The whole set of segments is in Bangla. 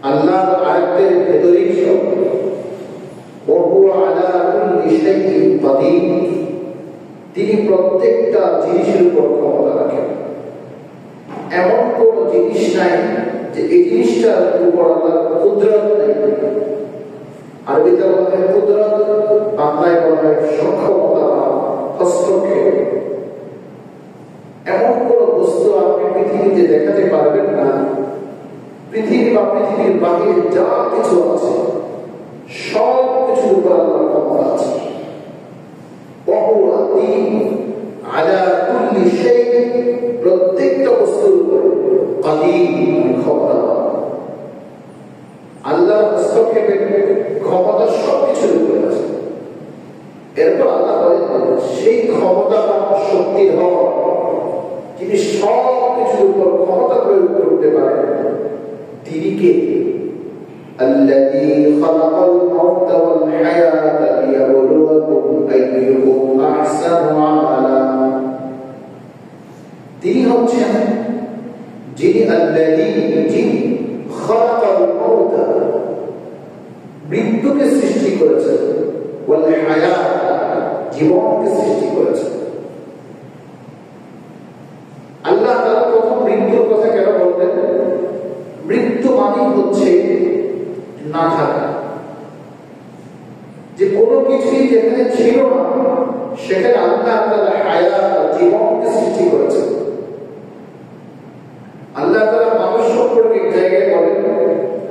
আল্লাহর আয়াতের ভেতরেই সব। ওয়া আলা কুল্লি শাইইন কাদির, তিনি প্রত্যেকটা জিনিসের উপর ক্ষমতা রাখেন। এমন কোন জিনিস নাই যে এই জিনিসটার উপর আল্লাহর কুদরত নেই। আরবিতে বলা হয় কুদরত, বাংলায় বলা হয় সক্ষমতা, হস্তক্ষেপ। এমন কোন বস্তু আপনি পৃথিবীতে দেখাতে পারবেন না, পৃথিবী বা পৃথিবীর বাহিরে যা কিছু আছে সব কিছুর উপর আল্লাহর ক্ষমতা আছে। প্রত্যেকটা বস্তুর উপর ক্ষমতা, আল্লাহর হস্তক্ষেপের ক্ষমতা সবকিছুর উপরে আছে। এরপর আল্লাহ বলেন সেই ক্ষমতা শক্তির হওয়া, যিনি সব কিছুর উপর ক্ষমতা প্রয়োগ করতে পারেন, তিনি কে? الذي خلق الموت والحياة ليبلوكم أيكم أحسن عملا, তিনি হচ্ছেন যিনি যিনি খালাকাল মাউত, মৃত্যুকে সৃষ্টি করেছেন, ওয়াল হায়াত, জীবনকে সৃষ্টি করেছেন। আল্লাহ তাআলা প্রথম মৃত্যুর কথা কেন বললেন? মৃত্যু মানে হচ্ছে না থাকা, যে কোনো কিছুই যেখানে ছিল না সেখানে আল্লাহ তাআলা হায়াত, জীবনকে সৃষ্টি করেছেন। আল্লাহ তাআলা মানুষ সম্পর্কে এক জায়গায় বলেন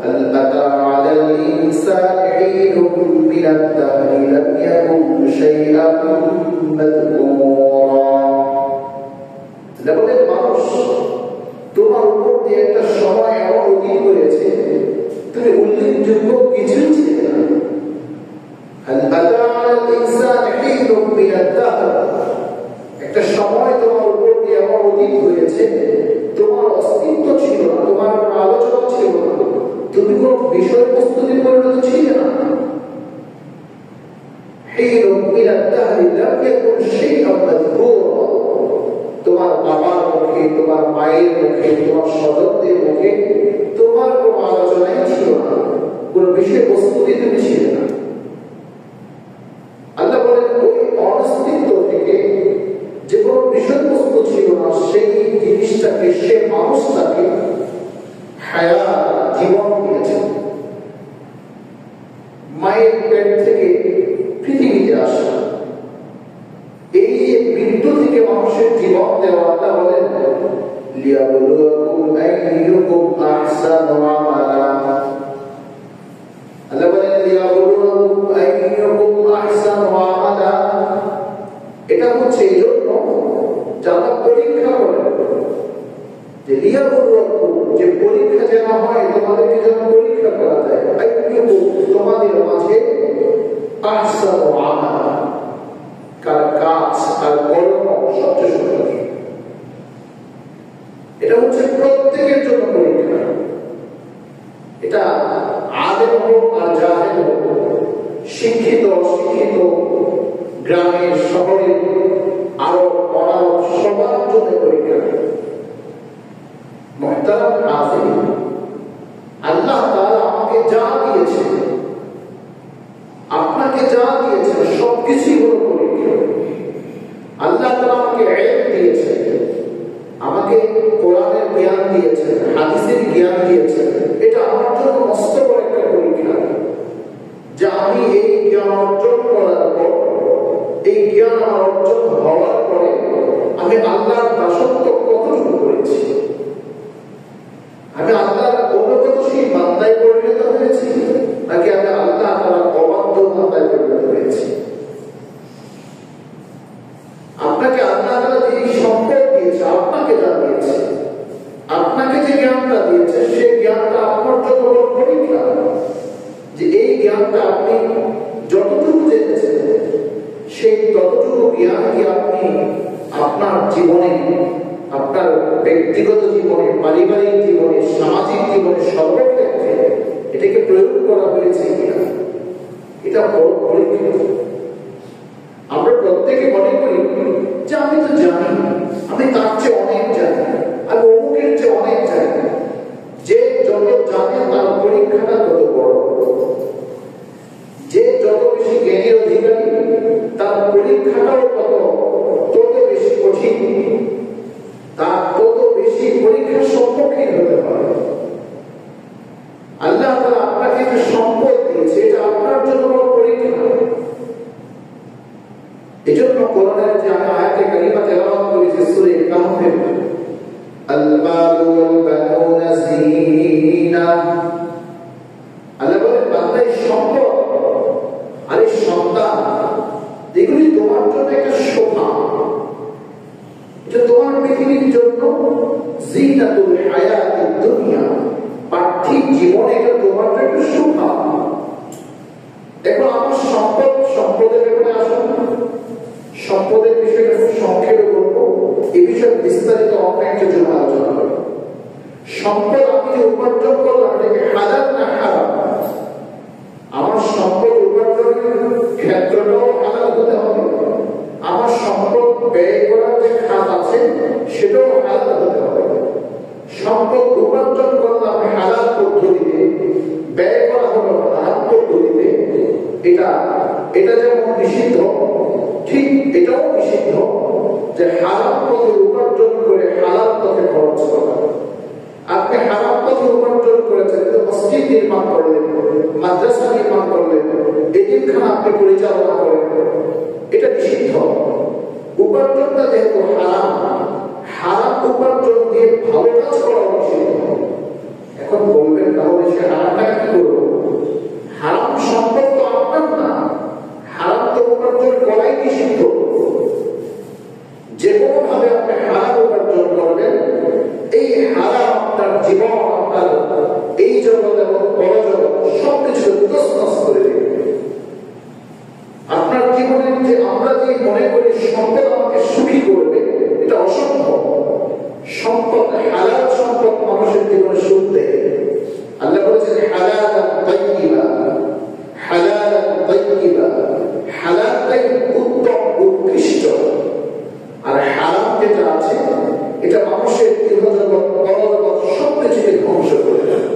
হাল আতা আলাল ইনসানি হিনুন মিনাদ দাহরি লাম ইয়াকুন শাইআন মাযকুরা, বলেন মানুষ, তোমার উপর দিয়ে একটা সময় এমন অতীত হয়েছে তুমি উল্লেখযোগ্য কিছুই ছিলে না। হাল আতা আলাল ইনসানি হিনুন মিনাদ দাহর, একটা সময় তোমার উপর দিয়ে এমন অতীত হয়েছে তোমার অস্তিত্ব ছিল না, তোমার কোনো আলোচনা ছিল না, তুমি কোন বিষয়বস্তুতে পরিণত ছিলে না। তোমার বাবার মুখে, তোমার মায়ের মুখে, তোমার স্বজনদের মুখে তোমার কোন আলোচনাই ছিল না, কোন বিষয়বস্তুতে তুমি ছিলে না। আল্লাহ বলেন ওই অস্তিত্ব থেকে যে কোনো বিষয়বস্তু ছিল না সেই জিনিসটাকে, সে মানুষটাকে হায়াত, জীবন দিয়েছে। মায়ের পেট থেকে পৃথিবীতে আসা, এই যে মৃত্যু থেকে মানুষের জীবন দেওয়া, আল্লাহ বলেন লিয়াবলুয়াকুম আইয়ুকুম আহসানু আমালা, আল্লাহ বলেন লিয়াবলুয়াকুম আইয়ুকুম আহসানু আমালা। এটা হচ্ছে এই জন্য যারা পরীক্ষা করে, যে লিয়াবলুয়াকুম, যে পরীক্ষা যেন হয়, তোমাদেরকে যেন পরীক্ষা করা যায়, আইয়ুকুম, তোমাদের মাঝে আহসানু আমালা, কার কাজ, কার কর্ম সবচেয়ে সুন্দর। এটা হচ্ছে প্রত্যেকের জন্য পরীক্ষা। এটা আলেম হোক আর জাহেল হোক, শিক্ষিত অশিক্ষিত, গ্রামের শহরে, আরো অনারব, সবার জন্য পরীক্ষা। মুহতারাম নাযিরিন, আল্লাহ তাআলা আমাকে যা দিয়েছে, আপনাকে যা দিয়েছে, সবকিছুই হলো পরীক্ষা। আল্লাহ তাআলা আমাকে ইলম দিয়েছে, আমাকে কোরআনের জ্ঞান দিয়েছে, হাদিসের জ্ঞান দিয়েছে, এটা আমার জন্য মস্ত বড় একটা পরীক্ষা। যে আমি এই জ্ঞান অর্জন করার পর, এই জ্ঞান আমার অর্জন হওয়ার পরে আমি আল্লাহর দাসত্ব কতটুকু করেছি, আমি আল্লাহর অনুগতশীল বান্দায় পরিণত হয়েছি, নাকি আমি আল্লাহ তাআলার অবাধ্য বান্দায় পরিণত হয়েছি। আপনাকে আল্লাহ তাআলা যে সম্পদ দিয়েছে, আপনাকে যা দিয়েছে, আপনাকে যে জ্ঞানটা দিয়েছে, সেই জ্ঞানটা আপনার জন্য বড় পরীক্ষা। যে এই জ্ঞানটা আপনি যতটুকু জেনেছেন, সেই ততটুকু জ্ঞান কি আপনি আপনার জীবনে, আপনার ব্যক্তিগত জীবনে, পারিবারিক জীবনে, সামাজিক জীবনে, সর্বক্ষেত্রে এটাকে প্রয়োগ করা হয়েছে কিনা, এটা বড় পরীক্ষা। আমরা প্রত্যেকে মনে করি যে আমি তো জানি, আমি তার চেয়ে অনেক জানি, আমি অমুকের চেয়ে অনেক জানি। যে যত জানে তার পরীক্ষা পরীক্ষাটা তত বড়। যে যত বেশি জ্ঞানের অধিকারী তার পরীক্ষাটাও তত বেশি কঠিন, তার তত বেশি পরীক্ষার সম্মুখীন হতে পারে। আল্লাহ তাআলা আপনাকে যে সম্পদ দিয়েছে এটা আপনার জন্য বড় পরীক্ষা। এজন্য কোরআনের যে আমি আয়াতে কারিমা তেলাওয়াত করেছি সূরা কাহফের, আল মালু ওয়াল বানুনা যিনা, আল্লাহ বলেন বান্দা এই সম্পদ আর এই সন্তান এগুলি তোমার জন্য একটা শোভা, এটা তোমার পৃথিবীর জন্য জিনাতুল হায়াতিদ দুনিয়া, পার্থিব জীবনে এটা তোমার জন্য একটা শোভা। দেখো আমার সম্পদের ব্যাপারে আসুন, সম্পদের বিষয়টা খুব সংক্ষেপে বলবো, এই বিষয়ে বিস্তারিত অন্য একটা জন্য আলোচনা করব। সম্পদ আমি যে উপার্জন করলাম এটাকে হালাল না হারাম, আমার সম্পদ উপার্জনের ক্ষেত্রটাও হালাল হতে হবে, আমার সম্পদ ব্যয় করার যে খাত আছে সেটাও হালাল হতে হবে। সম্পদ উপার্জন করলাম হালাল পদ্ধতিতে, ব্যয় করা হলো হারাম পদ্ধতিতে, এটা যেমন নিষিদ্ধ ঠিক এটাও নিষিদ্ধ যে হারাম পথে উপার্জন করে হালাল পথে খরচ করা। আপনি হারাম পথে উপার্জন করেছেন, মসজিদ নির্মাণ করলেন, মাদ্রাসা নির্মাণ করলেন, এতিমখানা আপনি পরিচালনা করেন, এটা নিষিদ্ধ। উপার্জনটা যেহেতু হারাম, হারাম উপার্জন দিয়ে ভালো কাজ করা নিষিদ্ধ। এখন বলবেন তাহলে সে হারামটা কি করবো? হারাম সম্পদ তো আপনার না, হারাম তো উপার্জন করাই নিষিদ্ধ। যে কোনো ভাবে আপনি হারাম উপার্জন করবেন, এই হারাম আপনার জীবন, আপনার এই জগৎ এবং পরজগৎ সবকিছু তছনছ করে দেবে। আপনার জীবনের যে আমরা যে মনে করি সম্পদ আমাকে সুখী করবে, এটা অসম্ভব। সম্পদ, হালাল সম্পদ মানুষের জীবনে সুখ দেয়। আল্লাহ বলেছেন হালালান তাইয়্যিবা, হালালান তাইয়্যিবা, হালালটাই উত্তম উৎকৃষ্ট, আর হারাম যেটা আছে এটা মানুষের ইহজগৎ পরজগৎ সবকিছুকে ধ্বংস করে দেয়।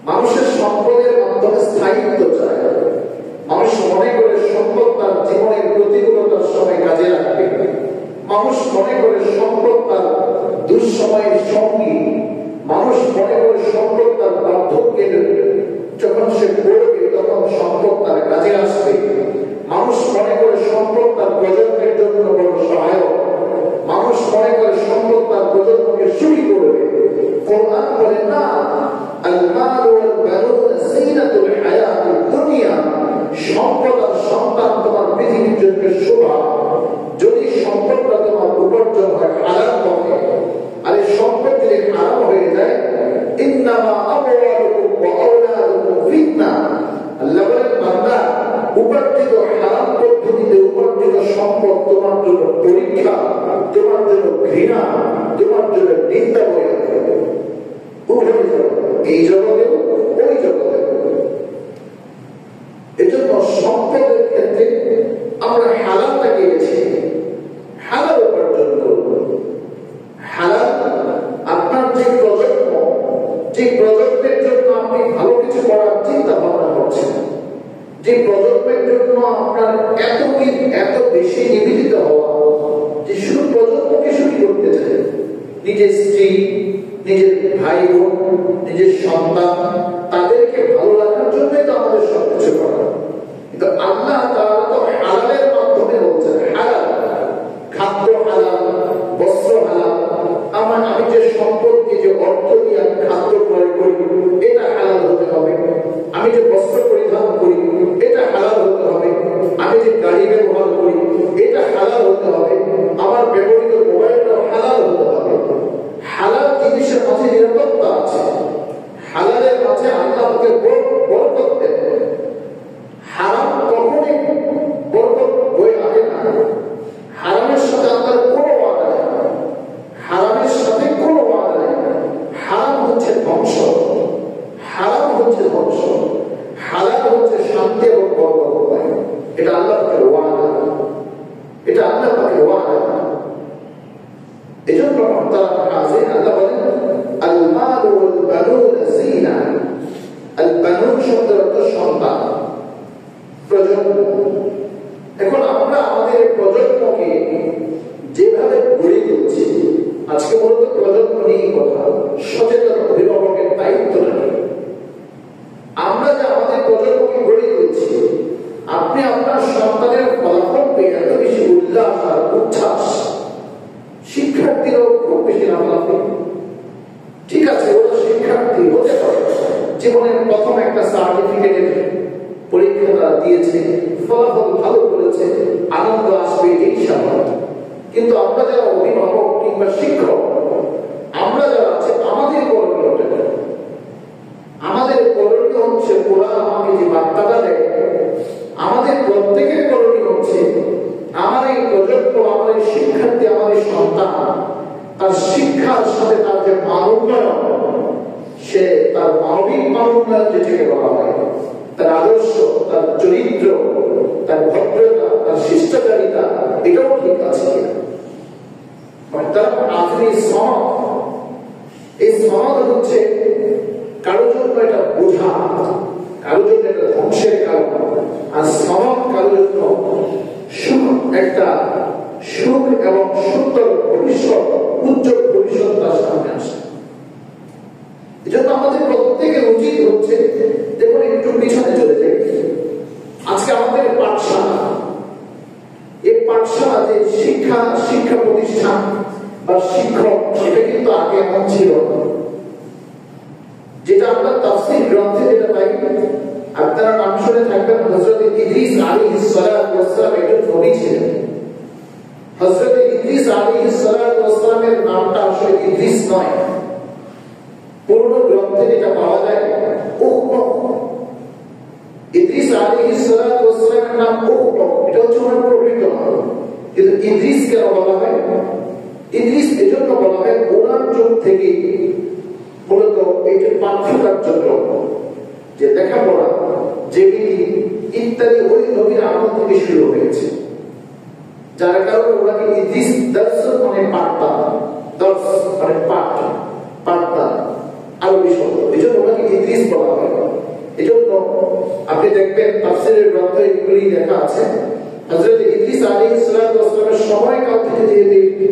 মানুষের সম্পদের মাধ্যমে স্থায়িত্ব চায়, মানুষ মনে করে সম্পদ তার জীবনের প্রতিকূলতার সময় কাজে লাগবে, মানুষ মনে করে সম্পদ তার দুঃসময়ের সঙ্গী, মানুষ মনে করে সম্পদ তার বার্ধক্যের যখন সে পড়বে তখন সম্পদ তার কাজে আসবে, মানুষ মনে করে সম্পদ তার প্রজন্মের জন্য বড় সহায়ক, মানুষ মনে করে সম্পদ তার প্রজন্মকে সুখী করবে। কোরআন বলে না, আল মালু ওয়াল বানুনা যিনাতুল হায়াতিদ দুনিয়া, সম্পদ আর সন্তান তোমার পৃথিবীর জন্য শোভা, যদি সম্পদটা তোমার উপার্জন হয় হালাল পথে, আর এই সম্পদ যদি হারাম হয়ে যায়, ইন্নামা আমওয়ালুকুম ওয়া আওলাদুকুম ফিতনা। আল্লাহ বলেন বান্দা, উপার্জিত হারাম পদ্ধতিতে উপার্জিত সম্পদ তোমার জন্য পরীক্ষা, তোমার জন্য ঘৃণা, তোমার জন্য নিন্দা হয়ে যাবে। উভয় জগৎ, এই জগতে ওই জগতে। এজন্য সম্পদের ক্ষেত্রে আমরা হালালটাকে বেছে হালাল উপার্জন করব। হালাল আপনার যে প্রজন্ম, যে প্রজন্মের জন্য আপনি ভালো কিছু করার চিন্তা ভাবনা করছেন, যে প্রজন্মের জন্য আপনার এত বেশি নিবেদিত হওয়া, যে শুধু প্রজন্মকে সুখী করতে চায়, নিজের স্ত্রী, নিজের ভাই বোন, নিজের সন্তান, তাদেরকে ভালো রাখার জন্যই তো আমাদের সবকিছু করা। কিন্তু আল্লাহ তাআলা তো হালালের মাধ্যমে বলছেন, হালাল খাদ্য হালাল, বস্ত্র হালাল, আমি যে সম্পদ দিয়ে, যে অর্থ দিয়ে আমি খাদ্য ক্রয় করি এটা হালাল হতে হবে, আমি যে বস্ত্র পরিধান করি এটা হালাল হতে হবে, আমি যে গাড়ি ব্যবহার করি এটা হালাল হতে হবে, আমার ব্যবহৃত মোবাইলটাও হালাল হতে হবে। হালাল জিনিসের মাঝে নিরাপত্তা আছে, হালালের মাঝে আল্লাহ আমাকে বরকত দেন। হারাম কখনোই বরকত বয়ে আনে না। হারামের সাথে আল্লাহর কোনো ওয়াদা নেই, হারামের সাথে কোনো ওয়াদা নেই। হারাম হচ্ছে ধ্বংস, হারাম হচ্ছে ধ্বংস, হালাল হচ্ছে শান্তি এবং বরকত। এটা আল্লাহ পাকের ওয়াদা, এটা আল্লাহ পাকের ওয়াদা। এজন্য তারা কাজে আল্লাহ বলেন আল মালু ওয়াল বানুনা যিনা, শব্দের অর্থ সন্তান, প্রজন্ম। এখন আমরা আমাদের প্রজন্মকে যেভাবে গড়ে তুলছি, আজকে মূলত প্রজন্ম নিয়ে কথা, সচেতন অভিভাবকের দায়িত্ব নেই। আমরা যে আমাদের প্রজন্মকে গড়ে তুলছি, আপনি আপনার সন্তানের ফলাফল পেয়ে এত বেশি উল্লাস আর উচ্ছ্বাস, শিক্ষার্থীরাও খুব বেশি লাফালাফি। ঠিক আছে, ওরা শিক্ষার্থী হতে পারে, জীবনের প্রথম একটা সার্টিফিকেটের পরীক্ষা তারা দিয়েছে, ফলাফল ভালো করেছে, আনন্দ আসবে, এই স্বাভাবিক। কিন্তু আমরা যারা অভিভাবক কিংবা শিক্ষক, আমরা যারা আছে, আমাদের করণীয় আমাদের করণীয় হচ্ছে, কোরআন আমাকে যে বার্তাটা দেয়, আমাদের প্রত্যেকের করণীয় হচ্ছে আমার এই প্রজন্ম, আমার এই শিক্ষার্থী, আমাদের সন্তান, তার শিক্ষার সাথে তার যে মান উন্নয়ন, সে তার মানবিক মান উন্নয়ন যেটাকে বলা হয়, তার আদর্শ, তার চরিত্র, তার ভদ্রতা, তার শিষ্টাচারিতা, এটাও ঠিক আছে কিনা। অর্থাৎ আপনি এই সমাজ হচ্ছে কারোর জন্য এটা বোঝা, কারোর জন্য এটা ধ্বংসের কারণ, আর সমাজ কারোর জন্য একটা সুখ এবং সুন্দর ভবিষ্যৎ, উজ্জ্বল ভবিষ্যৎ তার সামনে আসে। এই জন্য আমাদের প্রত্যেকের উচিত হচ্ছে, দেখুন একটু পিছনে চলে যাই, আজকে আমাদের পাঠশালা, এই পাঠশালা যে শিক্ষা প্রতিষ্ঠান বা শিক্ষক, সেটা কিন্তু আগে এমন ছিল না। যেটা আমরা তাফসীর গ্রন্থে যেটা পাই, আপনারা নাম শুনে থাকবেন, হযরত ইদ্রিস আলাইহিস সালাতু ওয়াস সালাম একজন নবী ছিলেন। হযরত ইদ্রিস আলাইহিস সালাতু ওয়াস সালামের নামটা আসলে ইদ্রিস নয়, পুরনো গ্রন্থে যেটা পাওয়া যায় ইদ্রিস আলাইহিস সালাতু ওয়াস সালামের নাম এটা হচ্ছে ওনার প্রকৃত নাম। কিন্তু ইদ্রিস কেন বলা হয়? ইদ্রিস এজন্য বলা হয়, ওনার যুগ থেকে মূলত এইটা পাঠ্যতার জন্য যে লেখাপড়া, যেগুলি ইত্যাদি ওই নবীর আমল থেকে শুরু হয়েছে, যার কারণে ওনাকে ইদ্রিস দর্স মানে পাঠদান, দর্স মানে পাঠদান আরবি শব্দ, এই জন্য ওনাকে ইদ্রিস বলা হয়। এই জন্য আপনি দেখবেন তাফসীরের গ্রন্থে এগুলি লেখা আছে, হযরত ইদ্রিস আলাইহিস সালাতু ওয়াস সালামের সময়কাল থেকে যেহেতু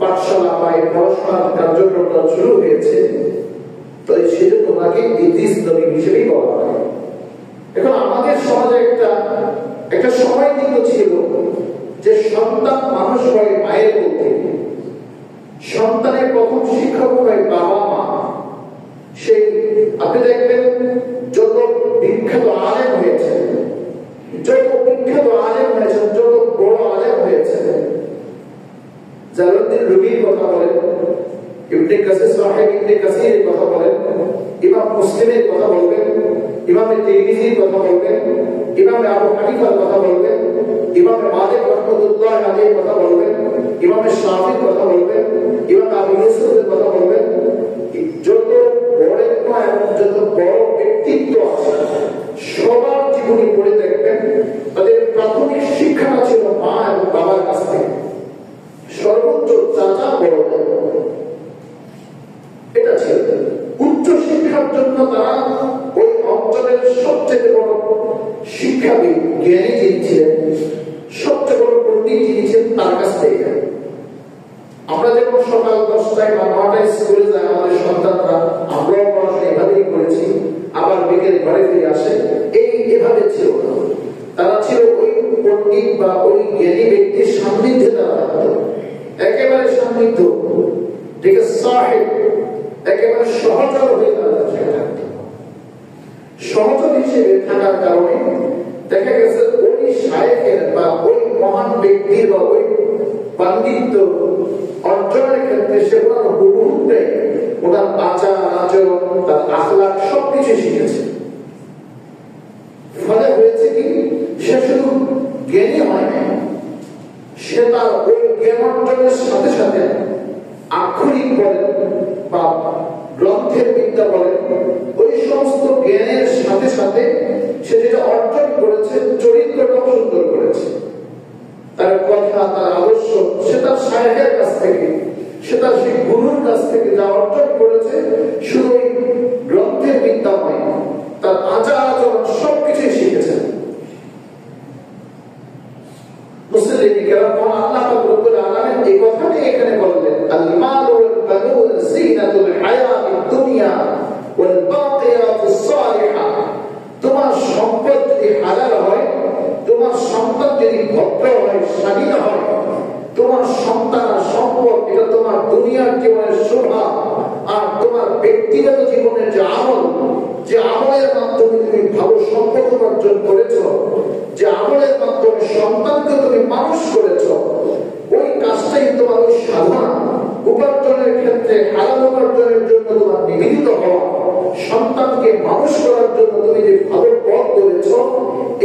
পাঠশালা বা পড়াশোনার কার্যক্রমটা শুরু হয়েছে, তো সেজন্য ওনাকে ইদ্রিস নবী হিসেবেই বলা হয়। এখন আমাদের সমাজে একটা সময় কিন্তু ছিল যে সন্তান মানুষ হয় মায়ের কোল থেকে, সন্তানের প্রথম শিক্ষক হয় বাবা মা। সেই আপনি দেখবেন যত বিখ্যাত আলেম হয়েছে, যত বড় আলেম হয়েছে, জালালউদ্দিন রুমির কথা বলেন, ইবনে কাসির সাহেব ইবনে কাসিরের কথা বলেন, ইমাম মুসলিমের কথা বলবেন, ইমাম তিরমিজির কথা বলবেন, ইমাম আবু হানিফার কথা বলবেন, ইমাম মালিক রাহমাতুল্লাহ আলাইহির কথা বলবেন, ইমাম শাফিঈর কথা বলবেন, ইমাম আবু ইউসুফের কথা বলবেন। যত বড় এবং যত বড় ব্যক্তিত্ব আছে, সবার জীবনী পড়ে দেখবেন তাদের প্রাথমিক শিক্ষাটা ছিল মা এবং বাবার কাছ থেকে, সর্বোচ্চ চাচা বড় এটা ছিল। উচ্চ শিক্ষার জন্য তারা ওই অঞ্চলের সবচেয়ে বড় শিক্ষাবিদ, জ্ঞানী যিনি ছিলেন, সবচেয়ে বড় পণ্ডিত যিনি ছিলেন, তার কাছ থেকে। আমরা যখন সকাল 10টায় বা 9টায় স্কুলে যাই, আমাদের সন্তানরা, আমরাও পড়াশোনা এভাবেই করেছি, আবার বিকেল ঘরে ফিরে আসে, এভাবে ছিল না। তারা ছিল ওই পণ্ডিত বা ওই জ্ঞানী ব্যক্তির সান্নিধ্যে তারা থাকতো, একেবারে সান্নিধ্য থেকে সাহেব, একেবারে সহচর হয়ে তারা থাকতো। সহচর হিসেবে থাকার কারণে দেখা গেছে ওই শায়েখের বা ওই মহান ব্যক্তির বা ওই পাণ্ডিত্য অর্জনের ক্ষেত্রে সে ওনার হুবহুব ওনার আচার আচরণ, তার আখলাক সবকিছু শিখেছে। ফলে হয়েছে কি, সে শুধু জ্ঞানী হয় না, সে তার ওই জ্ঞান অর্জনের সাথে সাথে আক্ষরিক বলেন বা গ্রন্থের বিদ্যা বলেন, ওই সমস্ত জ্ঞানের সাথে সাথে সে যেটা অর্জন করেছে, চরিত্রটাও সুন্দর করেছে। তার কথা, তার আদর্শ, সে তার শায়েখের কাছ থেকে, সে তার সেই গুরুর কাছ থেকে যা অর্জন করেছে, শুধু ওই গ্রন্থের বিদ্যা নয়, তার আচার ব্যক্তিগত জীবনের যে আমলের মাধ্যমে তুমি ভালো সম্পদ উপার্জন করেছ, যে আমলের মাধ্যমে সন্তানকে তুমি মানুষ করেছ, ওই কাজটাই তোমার ওই সাধনা উপার্জনের ক্ষেত্রে হালাল উপার্জনের জন্য তোমার নিবেদিত হওয়া, সন্তানকে মানুষ করার জন্য তুমি যে ভালো পথ করেছ,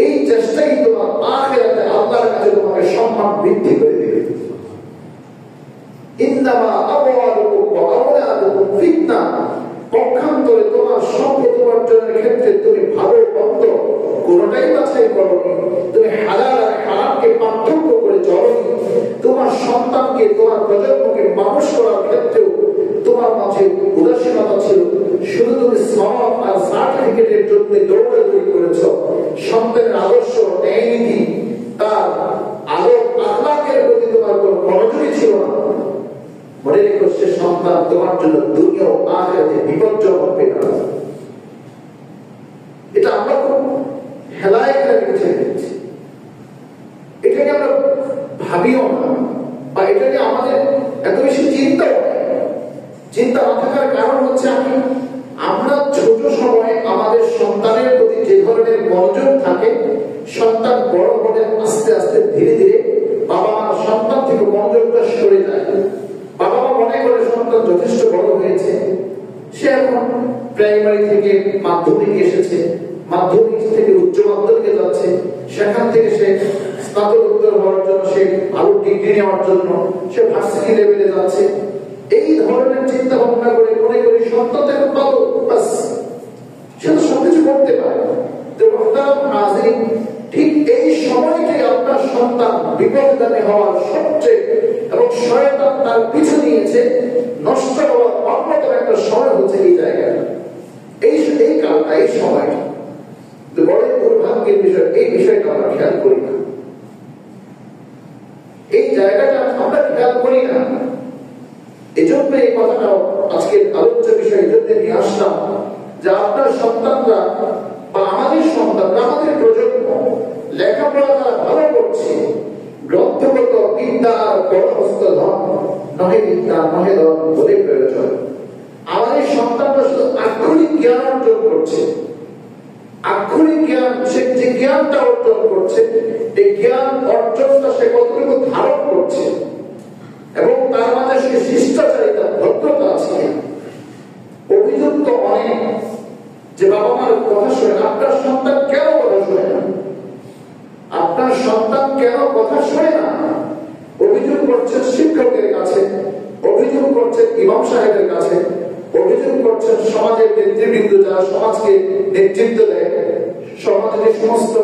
এই চেষ্টাই তোমার আখিরাতে আল্লাহর কাছে তোমাকে সম্মান বৃদ্ধি করে দেবে। ইন্নামা আমওয়ালুকুম ওয়া আওলাদুকুম ফিতনা, পক্ষান্তরে তোমার সম্পদ উপার্জনের ক্ষেত্রে তুমি ভালো মন্দ কোনটাই বাছাই করোনি, তুমি হালাল আর হারামকে পার্থক্য করে চলোনি, তোমার সন্তানকে তোমার প্রজন্মকে মানুষ করার ক্ষেত্রেও তোমার মাঝে উদাসীনতা ছিল, শুধু তুমি সওয়াব আর সার্টিফিকেটের জন্য দৌড়াদৌড়ি করেছ, সন্তানের আদর্শ ন্যায়নীতি তার আলোক আখলাকের প্রতি তোমার কোনো মনোযোগী ছিল না। মনে রেখো, সে সন্তান তোমার জন্য দুনিয়া ও আখিরাতে বিপজ্জনক হবে না। এটা আমরা খুব হেলায় খেলা বুঝে নিচ্ছি, এটাকে আমরা ভাবিও না, বা এটা নিয়ে আমাদের এত বেশি চিন্তা না থাকার কারণ হচ্ছে আমরা ছোট সময়ে আমাদের সন্তানের প্রতি যে ধরনের মনোযোগ থাকে, সন্তান বড় হলে আস্তে আস্তে ধীরে ধীরে বাবা মা সন্তান থেকে মনোযোগটা সরে যায়। বাবা মা মনে করে সন্তান যথেষ্ট বড় হয়েছে, সে এখন প্রাইমারি থেকে মাধ্যমিক এসেছে, মাধ্যমিক থেকে উচ্চ মাধ্যমিকে যাচ্ছে, সেখান থেকে সে স্নাতকোত্তর হওয়ার জন্য, সে ভালো ডিগ্রি নেওয়ার জন্য সে ভার্সিটি লেভেলে যাচ্ছে। এই ধরনের চিন্তা ভাবনা করে মনে করি সন্তান এখন ভালো, বাস সে তো সবকিছু করতে পারে। ঠিক এই সময়টাই আপনার সন্তান বিপদগামী হওয়ার সবচেয়ে, এবং শয়তান তার পিছু নিয়েছে নষ্ট হওয়ার অন্যতম একটা সময় হচ্ছে এই জায়গাটা, এই কালটা, এই সময়টা বড় দুর্ভাগ্যের বিষয়। এই বিষয়টা আমরা খেয়াল করি না, এই জায়গাটা আমরা খেয়াল করি না। এই জন্য এই কথাটা আজকের আলোচ্য বিষয় এই জন্য নিয়ে আসলাম, যে আপনার সন্তানরা বা আমাদের সন্তানরা, আমাদের প্রজন্ম লেখাপড়া তারা ভালো করছে, গ্রন্থগত বিদ্যা আর পরহস্ত ধন নহে বিদ্যা নহে ধন বলে প্রয়োজন। আমাদের সন্তানরা শুধু আক্ষরিক জ্ঞান অর্জন করছে, আক্ষরিক জ্ঞান, সে যে জ্ঞানটা অর্জন করছে, এই জ্ঞান অর্জনটা সে কতটুকু ধারণ করছে, এবং তার মাঝে সে শিষ্টাচারিতা ভদ্রতা আছে। অভিযুক্ত অনেক যে বাবা মার কথা শোনে, আপনার সন্তান কেন কথা শোনে না, আপনার সন্তান কেন কথা শোনে না, অভিযোগ করছেন শিক্ষকের কাছে, অভিযোগ করছেন ইমাম সাহেবের কাছে, অভিযোগ করছেন সমাজের নেতৃবৃন্দ যারা সমাজকে নেতৃত্ব দেয়, সমাজের সমস্ত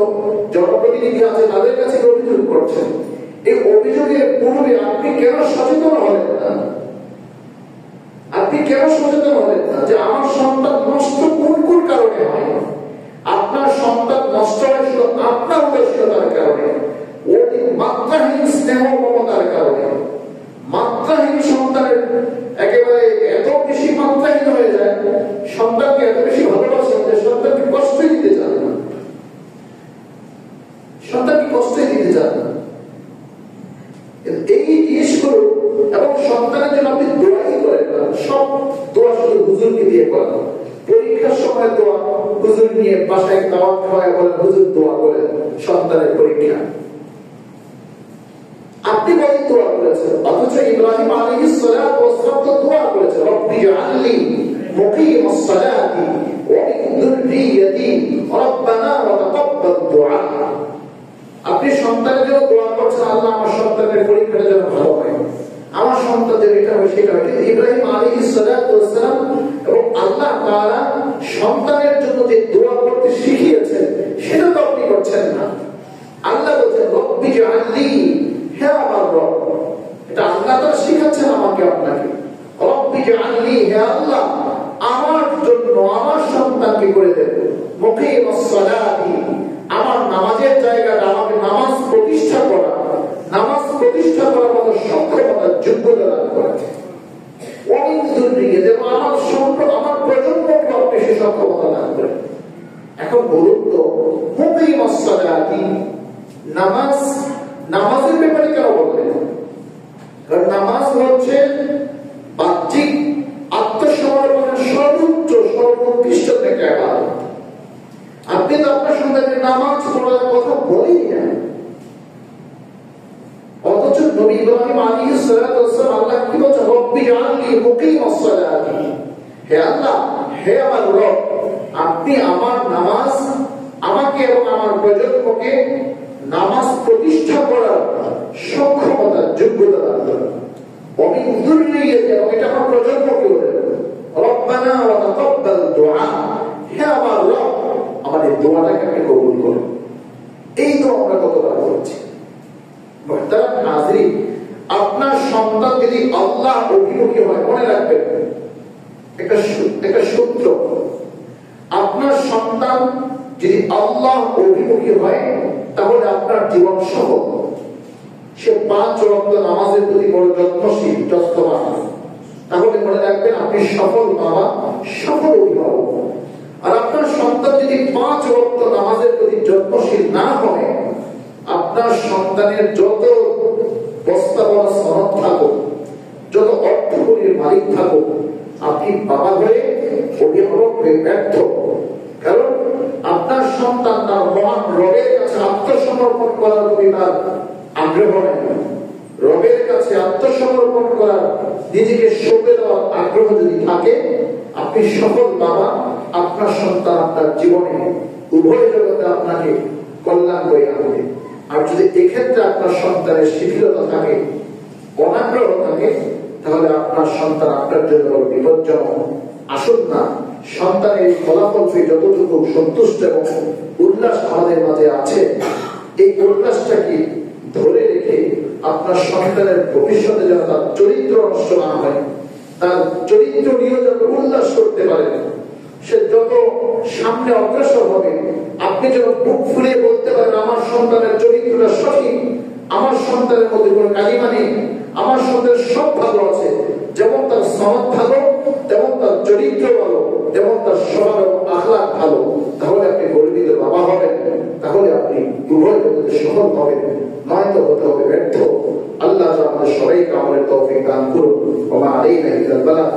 জনপ্রতিনিধি আছে তাদের কাছে অভিযোগ করছেন। এই অভিযোগের পূর্বে আপনি কেন সচেতন হলেন না? আপনি কেন সচেতন হলেন না যে আমার সন্তান নষ্ট কোন কোন কারণে হয়? আপনার সন্তান নষ্ট হয় শুধু আপনার উদাসীনতার কারণে, অতি মাত্রাহীন স্নেহ মমতার কারণে। মাত্রাহীন সন্তানের একেবারে এত বেশি মাত্রাহীন হয়ে যায়, সন্তানকে এত বেশি ভালোবাসেন যে সন্তানকে কষ্টই দিতে চান না, সন্তানকে কষ্টই দিতে চান না। এই জিনিসগুলো, এবং সন্তানের জন্য আপনি দোয়াই করেন না, সব দোয়া শুধু হুজুরকে দিয়ে করেন। পরীক্ষার সময় দোয়া হুজুর নিয়ে বাসায় দাওয়াত খাওয়ায় বলেন হুজুর দোয়া করেন সন্তানের পরীক্ষা। আপনি বলেন দোয়া করেছেন, অথচ ইব্রাহিম আলাইহিস সালাতু ওয়াস সালাম তো দোয়া করেছেন, রব্বি জাআলনি মুকিমাস সালাতি ওয়া মিন যুররিয়্যাতি রব্বানা ওয়া তাকাব্বাল দুআ। আপনি সন্তানের জন্য দোয়া করছেন, আল্লাহ আমার সন্তানের পরীক্ষাটা যেন ভালো হয়, আমার সন্তানের এটা হয় সেটা হয়। কিন্তু ইব্রাহিম আলাইহিস সালাতু ওয়াস সালাম এবং আল্লাহ তাআলা সন্তানের জন্য যে দোয়া করতে শিখিয়েছেন সেটা তো আপনি করছেন না। আল্লাহ বলছেন রব্বি জাআলনি, হে আমার রব, এটা আল্লাহ তাআলা শিখাচ্ছেন আমাকে আপনাকে। রব্বি জাআলনি, হে আল্লাহ আমার জন্য আমার সন্তানকে করে দেন মুকিমাস সালাতি, আমার নামাজের জায়গাটা, আমাকে নামাজ প্রতিষ্ঠা করা, নামাজ প্রতিষ্ঠা করার মতো সক্ষমতা যোগ্যতা দান করেছে। অনেক জরুরি যে আমার আমার প্রজন্মকে আপনি সে সক্ষমতা দান করেন। এখন বলুন তো মুকিমাস সালাতি, নামাজ, নামাজের ব্যাপারে কেন বললেন? কারণ নামাজ হচ্ছে বাহ্যিক আত্মসমর্পণের সর্বোচ্চ নামাজ পড়ার কথা বলেই না। অথচ নবী ইব্রাহিম আলাইহিস সালাতু ওয়াস সালাম আল্লাহ কি বলছে, রব্বি জাআলনি মুকিমাস সালাতি, হে আল্লাহ, হে আমার রব, আপনি আমার নামাজ, আমাকে এবং আমার প্রজন্মকে নামাজ প্রতিষ্ঠা করার সক্ষমতা, যোগ্যতা দান করুন। অমিন যুররিয়াতি, এবং এটা আমার প্রজন্মকে বলেন, রব্বানা ওয়া তাকাব্বাল দুআ, হে আমার রব, আমাদের দোয়াটাকে আপনি কবুল করুন। এই তো আমরা কতবার বলছি। মুহতারাম হাজিরিন, আপনার সন্তান যদি আল্লাহ অভিমুখী হয়, মনে রাখবেন একটা সূত্র, আপনার সন্তান যদি আল্লাহ অভিমুখী হয় তাহলে আপনার জীবন সফল। সে 5 ওয়াক্ত নামাজের প্রতি বড় যত্নশীল, যত্নবান, তাহলে মনে রাখবেন আপনি সফল বাবা, সফল অভিভাবক। আর আপনার সন্তান যদি 5 ওয়াক্ত নামাজের প্রতি যত্নশীল না হয়, আপনার সন্তানের যত বস্তা বড় সনদ থাকুক, যত অর্থকরীর মালিক থাকুক, আপনি বাবা হয়ে, অভিভাবক হয়ে ব্যর্থ। কারণ আপনার সন্তান তার মহান রবের কাছে আত্মসমর্পণ করার প্রতি তার আগ্রহ নেই। রবের কাছে আত্মসমর্পণ করার, নিজেকে সঁপে দেওয়ার আগ্রহ যদি থাকে, আপনি সফল বাবা। আপনার সন্তান আপনার জীবনে উভয় জগতে আপনাকে কল্যাণ বয়ে আনবে। আর যদি এক্ষেত্রে আপনার সন্তানের শিথিলতা থাকে, অনাগ্রহ থাকে, তাহলে আপনার সন্তান আপনার জন্য বিপজ্জনক। আসুন না, সন্তানের ফলাফল যতটুকু সন্তুষ্ট এবং উল্লাস আমাদের মাঝে আছে, এই উল্লাসটাকে ধরে রেখে আপনার সন্তানের ভবিষ্যতে যেন তার চরিত্র নষ্ট না হয়, তার চরিত্র নিয়ে যত উল্লাস করতে পারেন, সে যত সামনে অগ্রসর হবে, আপনি যেন বুক ফুলিয়ে বলতে পারেন, আমার সন্তানের চরিত্রটা সঠিক, আমার সন্তানের মধ্যে কোনো কালিমা নেই, আমার সন্তানের সব ভালো আছে, যেমন তার সনদ ভালো, তেমন তার চরিত্র ভালো, যেমন তার স্বভাব এবং আখলাক ভালো। তাহলে আপনি গর্বিত বাবা হবেন, তাহলে আপনি উভয় জগতে সফল হবেন, নয়তো হতে হবে ব্যর্থ। আল্লাহ আমাদের সবাইকে আমাদের তৌফিক দান করুন। ওয়া মা আলাইনা ইল্লাল বালাগ।